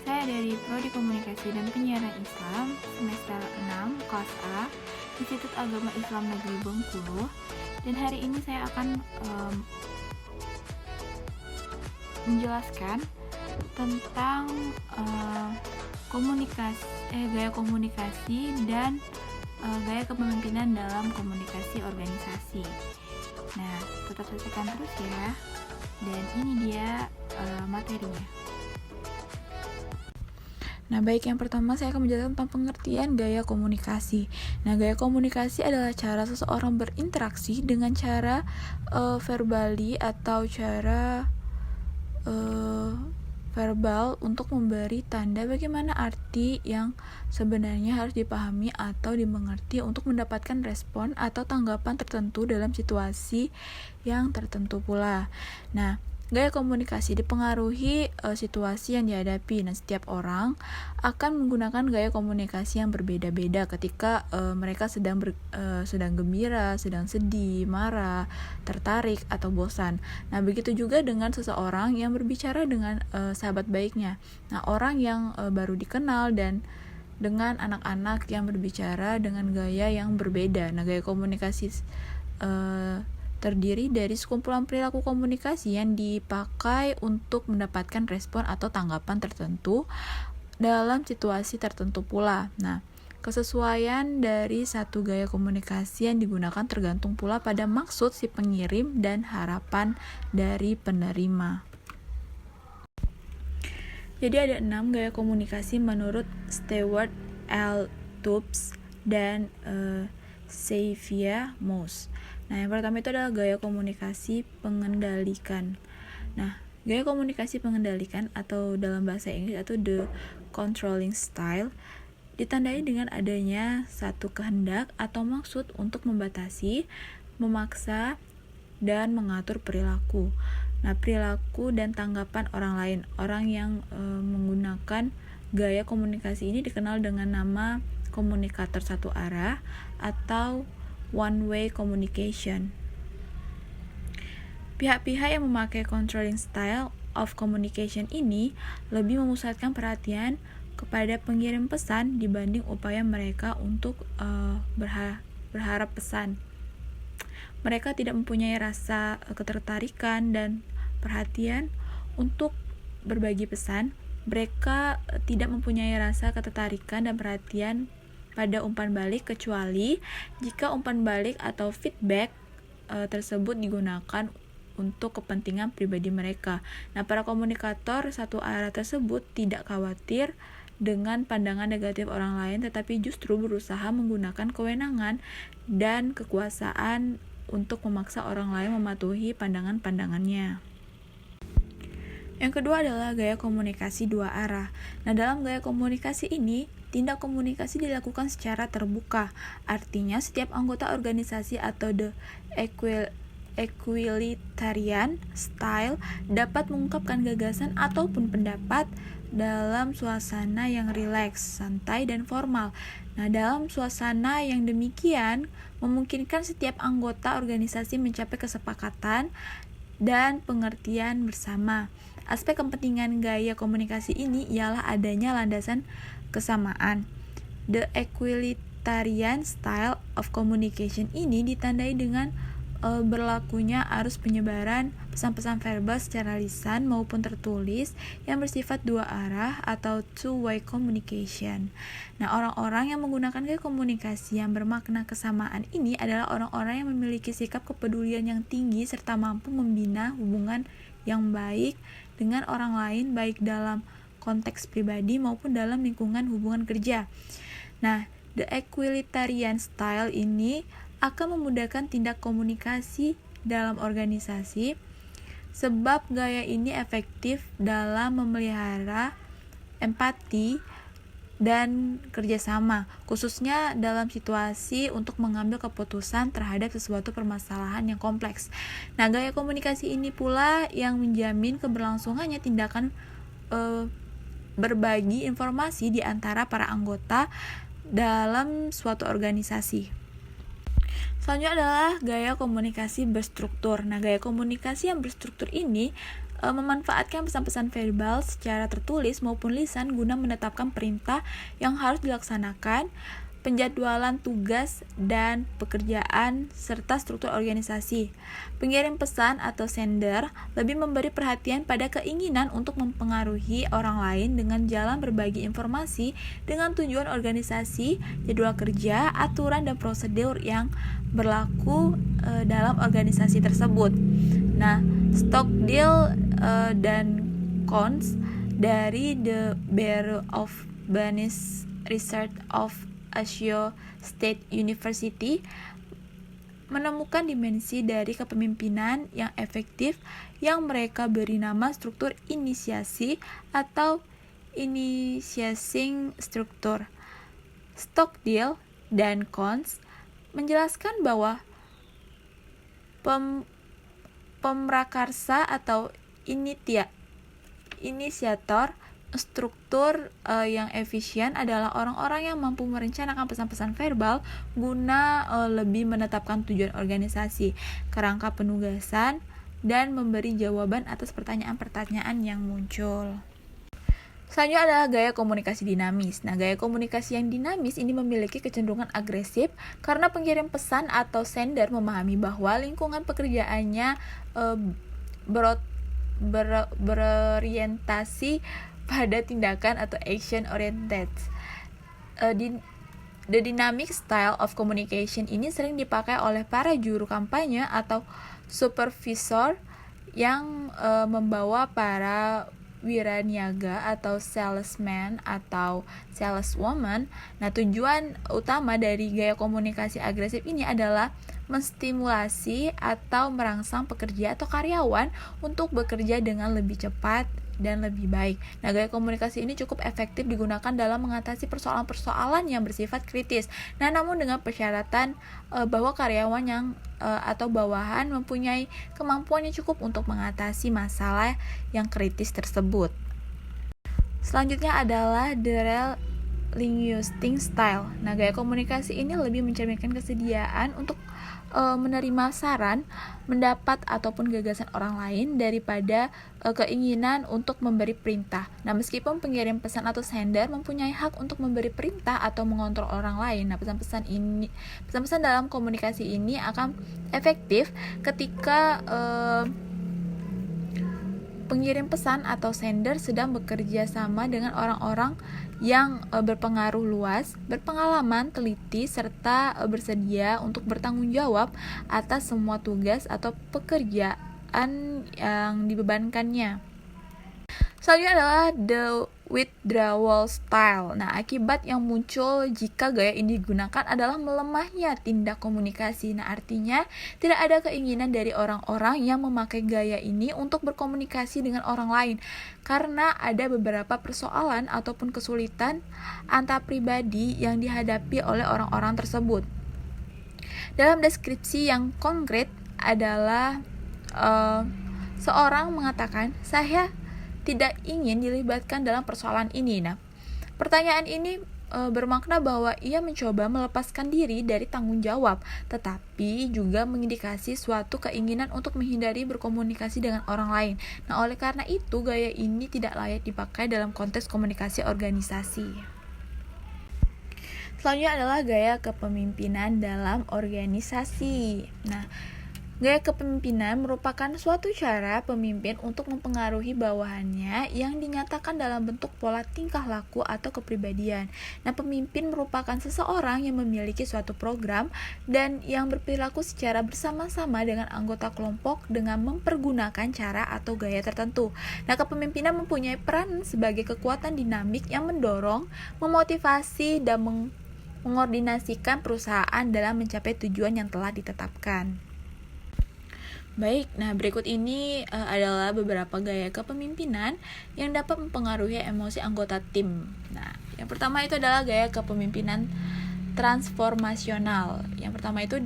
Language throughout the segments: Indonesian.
Saya dari Prodi Komunikasi dan Penyiaran Islam, semester 6, kelas A, Institut Agama Islam Negeri Bengkulu. Dan hari ini saya akan menjelaskan tentang gaya komunikasi dan gaya kepemimpinan dalam komunikasi organisasi. Nah, tetap saksikan terus ya. Dan ini dia materinya. Nah, baik, yang pertama saya akan menjelaskan tentang pengertian gaya komunikasi. Nah, gaya komunikasi adalah cara seseorang berinteraksi dengan cara verbali atau cara verbal untuk memberi tanda bagaimana arti yang sebenarnya harus dipahami atau dimengerti untuk mendapatkan respon atau tanggapan tertentu dalam situasi yang tertentu pula. Nah, gaya komunikasi dipengaruhi situasi yang dihadapi. Nah, setiap orang akan menggunakan gaya komunikasi yang berbeda-beda ketika mereka sedang gembira, sedang sedih, marah, tertarik, atau bosan. Nah, begitu juga dengan seseorang yang berbicara dengan sahabat baiknya. Nah, orang yang baru dikenal dan dengan anak-anak yang berbicara dengan gaya yang berbeda. Nah, gaya komunikasi terdiri dari sekumpulan perilaku komunikasi yang dipakai untuk mendapatkan respon atau tanggapan tertentu dalam situasi tertentu pula. Nah, kesesuaian dari satu gaya komunikasi yang digunakan tergantung pula pada maksud si pengirim dan harapan dari penerima. Jadi ada 6 gaya komunikasi menurut Stewart L. Tubbs dan Xavier Moss. Nah, yang pertama itu adalah gaya komunikasi pengendalikan. Nah, gaya komunikasi pengendalikan atau dalam bahasa Inggris atau the controlling style ditandai dengan adanya satu kehendak atau maksud untuk membatasi, memaksa, dan mengatur perilaku. Nah, perilaku dan tanggapan orang lain. Orang yang menggunakan gaya komunikasi ini dikenal dengan nama komunikator satu arah atau one-way communication. Pihak-pihak yang memakai controlling style of communication ini lebih memusatkan perhatian kepada pengirim pesan dibanding upaya mereka untuk berharap pesan. Mereka tidak mempunyai rasa ketertarikan dan perhatian untuk berbagi pesan. Mereka tidak mempunyai rasa ketertarikan dan perhatian pada umpan balik kecuali jika umpan balik atau feedback tersebut digunakan untuk kepentingan pribadi mereka. Nah, para komunikator satu arah tersebut tidak khawatir dengan pandangan negatif orang lain, tetapi justru berusaha menggunakan kewenangan dan kekuasaan untuk memaksa orang lain mematuhi pandangan-pandangannya. Yang kedua adalah gaya komunikasi dua arah. Nah, dalam gaya komunikasi ini, tindak komunikasi dilakukan secara terbuka. Artinya, setiap anggota organisasi atau the equalitarian style dapat mengungkapkan gagasan ataupun pendapat dalam suasana yang rileks, santai, dan formal. Nah, dalam suasana yang demikian, memungkinkan setiap anggota organisasi mencapai kesepakatan dan pengertian bersama. Aspek kepentingan gaya komunikasi ini ialah adanya landasan kesamaan. The equalitarian style of communication ini ditandai dengan berlakunya arus penyebaran pesan-pesan verbal secara lisan maupun tertulis yang bersifat dua arah atau two-way communication. Nah, orang-orang yang menggunakan gaya komunikasi yang bermakna kesamaan ini adalah orang-orang yang memiliki sikap kepedulian yang tinggi serta mampu membina hubungan yang baik dengan orang lain baik dalam konteks pribadi maupun dalam lingkungan hubungan kerja. Nah, the equalitarian style ini akan memudahkan tindak komunikasi dalam organisasi sebab gaya ini efektif dalam memelihara empati dan kerjasama, khususnya dalam situasi untuk mengambil keputusan terhadap sesuatu permasalahan yang kompleks. Nah, gaya komunikasi ini pula yang menjamin keberlangsungannya tindakan berbagi informasi di antara para anggota dalam suatu organisasi. Selanjutnya adalah gaya komunikasi berstruktur. Nah, gaya komunikasi yang berstruktur ini memanfaatkan pesan-pesan verbal secara tertulis maupun lisan guna menetapkan perintah yang harus dilaksanakan, penjadwalan tugas dan pekerjaan, serta struktur organisasi. Pengirim pesan atau sender lebih memberi perhatian pada keinginan untuk mempengaruhi orang lain dengan jalan berbagi informasi dengan tujuan organisasi, jadwal kerja, aturan dan prosedur yang berlaku dalam organisasi tersebut. Nah, Stockdale dan Cons dari The Bureau of Business Research of Ohio State University menemukan dimensi dari kepemimpinan yang efektif yang mereka beri nama struktur inisiasi atau initiating structure. Stockdale dan Cons menjelaskan bahwa pemrakarsa atau inisiator struktur yang efisien adalah orang-orang yang mampu merencanakan pesan-pesan verbal guna lebih menetapkan tujuan organisasi, kerangka penugasan, dan memberi jawaban atas pertanyaan-pertanyaan yang muncul. Selanjutnya adalah gaya komunikasi dinamis. Nah, gaya komunikasi yang dinamis ini memiliki kecenderungan agresif karena pengirim pesan atau sender memahami bahwa lingkungan pekerjaannya berorientasi pada tindakan atau action oriented. The dynamic style of communication ini sering dipakai oleh para juru kampanye atau supervisor yang membawa para wiraniaga atau salesman atau saleswoman. Nah, tujuan utama dari gaya komunikasi agresif ini adalah menstimulasi atau merangsang pekerja atau karyawan untuk bekerja dengan lebih cepat dan lebih baik. Nah, gaya komunikasi ini cukup efektif digunakan dalam mengatasi persoalan-persoalan yang bersifat kritis. Nah, namun dengan persyaratan bahwa karyawan yang atau bawahan mempunyai kemampuan yang cukup untuk mengatasi masalah yang kritis tersebut. Selanjutnya adalah the linguistic style. Nah, gaya komunikasi ini lebih mencerminkan kesediaan untuk menerima saran, pendapat ataupun gagasan orang lain daripada keinginan untuk memberi perintah. Nah, meskipun pengirim pesan atau sender mempunyai hak untuk memberi perintah atau mengontrol orang lain, nah pesan-pesan dalam komunikasi ini akan efektif ketika pengirim pesan atau sender sedang bekerja sama dengan orang-orang yang berpengaruh luas, berpengalaman, teliti, serta bersedia untuk bertanggung jawab atas semua tugas atau pekerjaan yang dibebankannya. Selanjutnya adalah the withdrawal style. Nah, akibat yang muncul jika gaya ini digunakan adalah melemahnya tindak komunikasi. Nah, artinya tidak ada keinginan dari orang-orang yang memakai gaya ini untuk berkomunikasi dengan orang lain karena ada beberapa persoalan ataupun kesulitan antar pribadi yang dihadapi oleh orang-orang tersebut. Dalam deskripsi yang konkret adalah seorang mengatakan, "Saya tidak ingin dilibatkan dalam persoalan ini." Nah, pertanyaan ini bermakna bahwa ia mencoba melepaskan diri dari tanggung jawab, tetapi juga mengindikasi suatu keinginan untuk menghindari berkomunikasi dengan orang lain. Nah, oleh karena itu, gaya ini tidak layak dipakai dalam konteks komunikasi organisasi. Selanjutnya adalah gaya kepemimpinan dalam organisasi. Nah, gaya kepemimpinan merupakan suatu cara pemimpin untuk mempengaruhi bawahannya yang dinyatakan dalam bentuk pola tingkah laku atau kepribadian. Nah, pemimpin merupakan seseorang yang memiliki suatu program dan yang berperilaku secara bersama-sama dengan anggota kelompok dengan mempergunakan cara atau gaya tertentu. Nah, kepemimpinan mempunyai peran sebagai kekuatan dinamik yang mendorong, memotivasi, dan mengordinasikan perusahaan dalam mencapai tujuan yang telah ditetapkan. Baik, nah berikut ini adalah beberapa gaya kepemimpinan yang dapat mempengaruhi emosi anggota tim. Nah, yang pertama itu adalah gaya kepemimpinan transformasional. Yang pertama itu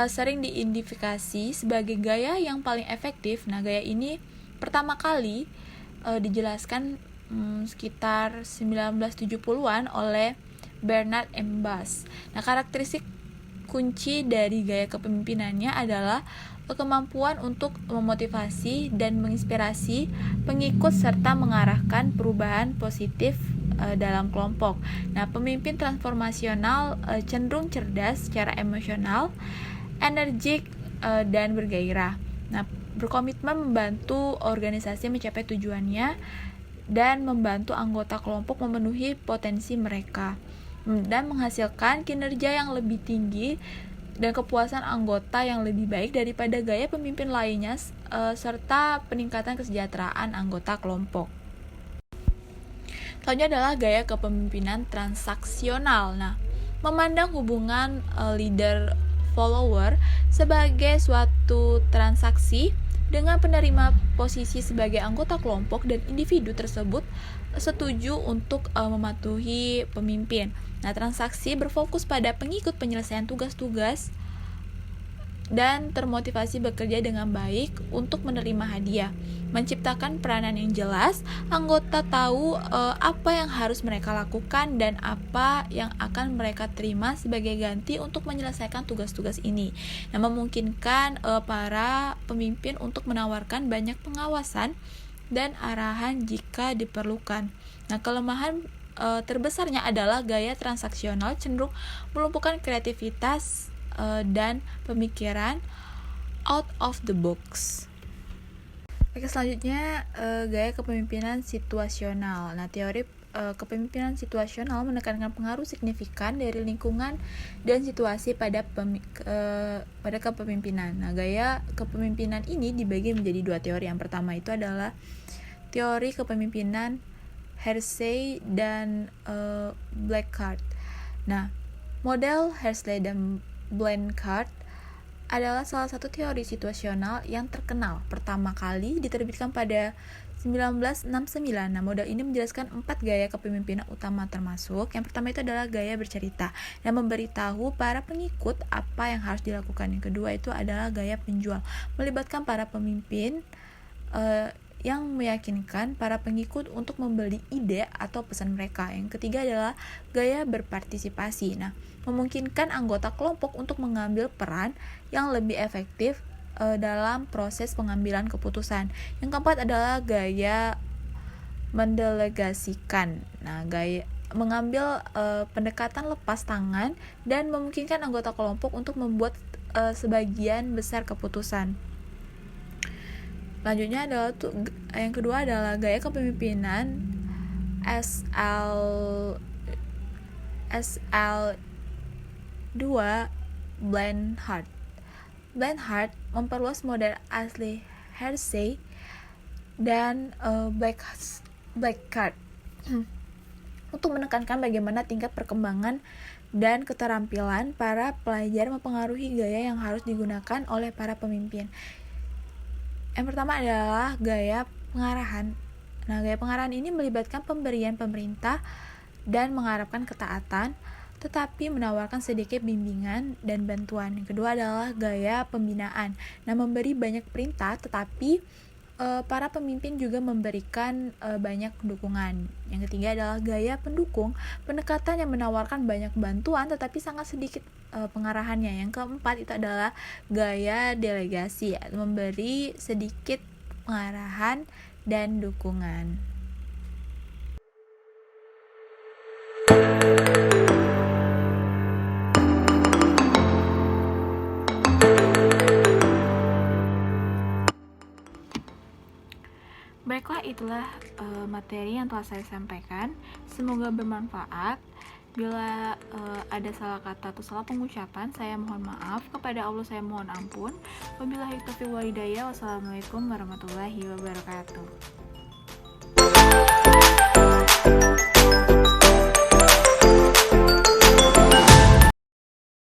sering diidentifikasi sebagai gaya yang paling efektif. Nah, gaya ini pertama kali dijelaskan sekitar 1970-an oleh Bernard M. Bass. Nah, karakteristik kunci dari gaya kepemimpinannya adalah kemampuan untuk memotivasi dan menginspirasi pengikut serta mengarahkan perubahan positif dalam kelompok. Nah, pemimpin transformasional cenderung cerdas secara emosional, energik, dan bergairah. Nah, berkomitmen membantu organisasi mencapai tujuannya dan membantu anggota kelompok memenuhi potensi mereka dan menghasilkan kinerja yang lebih tinggi dan kepuasan anggota yang lebih baik daripada gaya pemimpin lainnya serta peningkatan kesejahteraan anggota kelompok. Selanjutnya adalah gaya kepemimpinan transaksional. Nah, memandang hubungan leader follower sebagai suatu transaksi dengan penerima posisi sebagai anggota kelompok dan individu tersebut setuju untuk mematuhi pemimpin. Nah, transaksi berfokus pada pengikut penyelesaian tugas-tugas dan termotivasi bekerja dengan baik untuk menerima hadiah. Menciptakan peranan yang jelas, anggota tahu apa yang harus mereka lakukan dan apa yang akan mereka terima sebagai ganti untuk menyelesaikan tugas-tugas ini. Nah, memungkinkan para pemimpin untuk menawarkan banyak pengawasan dan arahan jika diperlukan. Nah, kelemahan terbesarnya adalah gaya transaksional cenderung melumpuhkan kreativitas dan pemikiran out of the box. Oke, selanjutnya gaya kepemimpinan situasional. Nah, teori kepemimpinan situasional menekankan pengaruh signifikan dari lingkungan dan situasi pada kepemimpinan. Nah, gaya kepemimpinan ini dibagi menjadi dua teori. Yang pertama itu adalah teori kepemimpinan Hersey dan Blanchard. Nah, model Hersey dan Blanchard adalah salah satu teori situasional yang terkenal. Pertama kali diterbitkan pada 1969. Nah, model ini menjelaskan 4 gaya kepemimpinan utama termasuk yang pertama itu adalah gaya bercerita dan memberitahu para pengikut apa yang harus dilakukan. Yang kedua itu adalah gaya penjual, melibatkan para pemimpin yang meyakinkan para pengikut untuk membeli ide atau pesan mereka. Yang ketiga adalah gaya berpartisipasi. Nah, memungkinkan anggota kelompok untuk mengambil peran yang lebih efektif dalam proses pengambilan keputusan. Yang keempat adalah gaya mendelegasikan. Nah, gaya mengambil pendekatan lepas tangan dan memungkinkan anggota kelompok untuk membuat sebagian besar keputusan. Selanjutnya adalah yang kedua adalah gaya kepemimpinan SL2 Blanchard. Blanchard memperluas model asli Hersey dan Blanchard untuk menekankan bagaimana tingkat perkembangan dan keterampilan para pelajar mempengaruhi gaya yang harus digunakan oleh para pemimpin. Yang pertama adalah gaya pengarahan. Nah, gaya pengarahan ini melibatkan pemberian pemerintah dan mengharapkan ketaatan, tetapi menawarkan sedikit bimbingan dan bantuan. Yang kedua adalah gaya pembinaan. Nah, memberi banyak perintah, tetapi para pemimpin juga memberikan banyak dukungan. Yang ketiga adalah gaya pendukung, pendekatan yang menawarkan banyak bantuan, tetapi sangat sedikit pengarahannya. Yang keempat itu adalah gaya delegasi, memberi sedikit pengarahan dan dukungan. Baiklah, itulah materi yang telah saya sampaikan. Semoga bermanfaat. Bila ada salah kata atau salah pengucapan, saya mohon maaf. Kepada Allah saya mohon ampun. Wabillahi taufiq wal hidayah. Wassalamualaikum warahmatullahi wabarakatuh.